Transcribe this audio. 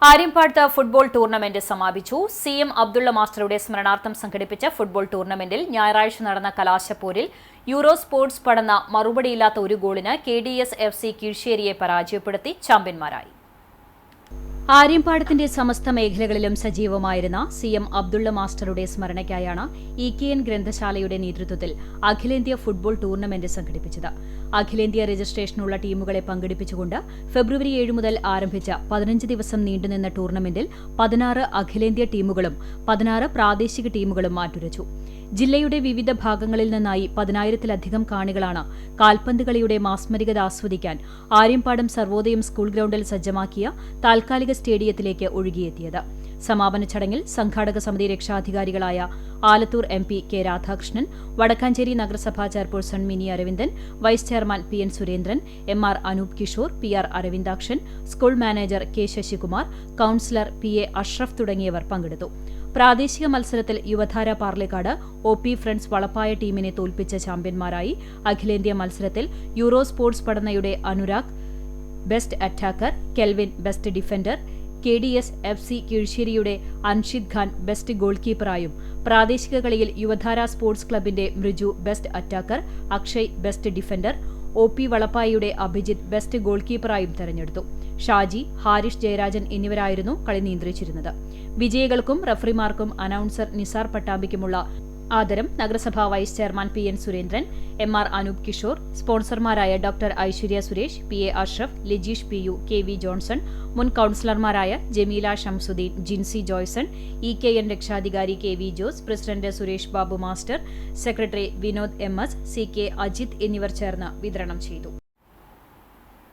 ആര്യമ്പാടത്ത് football tournament സമാപിച്ചു. CM Abdulla മാസ്റ്ററുടെ സ്മരണാർത്ഥം സംഘടിപ്പിച്ച ഫുട്ബോൾ ടൂർണമെന്റിൽ ഞായറാഴ്ച നടന്ന കലാശപ്പോരിൽ യൂറോ സ്പോർട്സ് പടന്ന മറുപടിയില്ലാത്ത ഒരു ഗോളിന് KDS FC കീഴ്ശ്ശേരിയെ പരാജയപ്പെടുത്തി ചാമ്പ്യന്മാരായി. ആര്യമ്പാടത്തിന്റെ സമസ്ത മേഖലകളിലും സജീവമായിരുന്ന CM അബ്ദുള്ള മാസ്റ്ററുടെ സ്മരണയ്ക്കായാണ് EKN ഗ്രന്ഥശാലയുടെ നേതൃത്വത്തിൽ അഖിലേന്ത്യാ ഫുട്ബോൾ ടൂർണമെന്റ് സംഘടിപ്പിച്ചത്. അഖിലേന്ത്യാ രജിസ്ട്രേഷനുള്ള ടീമുകളെ പങ്കെടുപ്പിച്ചുകൊണ്ട് ഫെബ്രുവരി 7 മുതൽ ആരംഭിച്ച 15 ദിവസം നീണ്ടുനിന്ന ടൂർണമെന്റിൽ 16 അഖിലേന്ത്യാ ടീമുകളും 16 പ്രാദേശിക ടീമുകളും മാറ്റുരച്ചു. ജില്ലയുടെ വിവിധ ഭാഗങ്ങളിൽ നിന്നായി 10,000-ലധികം കാണികളാണ് കാൽപന്ത് കളിയുടെ മാസ്മരികത ആസ്വദിക്കാൻ ആര്യമ്പാടം സർവോദയം സ്കൂൾ ഗ്രൌണ്ടിൽ സജ്ജമാക്കിയ താൽക്കാലിക സ്റ്റേഡിയത്തിലേക്ക് ഒഴുകിയെത്തിയത്. സമാപന ചടങ്ങിൽ സംഘാടക സമിതി രക്ഷാധികാരികളായ ആലത്തൂർ MP K രാധാകൃഷ്ണൻ, വടക്കാഞ്ചേരി നഗരസഭാ chairperson Mini Aravindan, vice chairman PN Surendran, MR Anoop Kishore, PR Aravindakshan, school manager K Sasikumar, councillor PA Ashraf തുടങ്ങിയവർ പങ്കെടുത്തു. പ്രാദേശിക മത്സരത്തിൽ യുവധാര പാർലേക്കാട് OP ഫ്രണ്ട്സ് വളപ്പായ ടീമിനെ തോൽപ്പിച്ച ചാമ്പ്യന്മാരായി. അഖിലേന്ത്യാ മത്സരത്തിൽ യൂറോ സ്പോർട്സ് പടന്നയുടെ Anurag best attacker, Kelvin best defender, KDS FC കീഴ്ശ്ശേരിയുടെ അൻഷിദ് ഖാൻ ബെസ്റ്റ് ഗോൾ കീപ്പറായും, പ്രാദേശിക കളിയിൽ യുവധാര സ്പോർട്സ് ക്ലബിന്റെ Mriju best attacker, Akshay best defender, OP വളപ്പായയുടെ അഭിജിത്ത് ബെസ്റ്റ് ഗോൾ കീപ്പറായും തെരഞ്ഞെടുത്തു. ഷാജി, ഹാരിഷ് ജയരാജൻ എന്നിവരായിരുന്നു കളി നിയന്ത്രിച്ചിരുന്നത്. വിജയികൾക്കും റഫറിമാർക്കും അനൗൺസർ നിസാർ പട്ടാമ്പിക്കുമുള്ള ആദരം നഗരസഭാ vice chairman PN Surendran, MR Anoop Kishore, സ്പോൺസർമാരായ doctor Aishwarya Suresh, PA Ashraf, Lijeesh PU, KV Johnson, മുൻ കൌൺസിലർമാരായ ജമീല ഷംസുദ്ദീൻ, ജിൻസി ജോയ്സൺ, EKN രക്ഷാധികാരി KV Jose, president Suresh Babu master, secretary Vinod MS, CK Ajith എന്നിവർ ചേർന്ന് വിതരണം ചെയ്തു.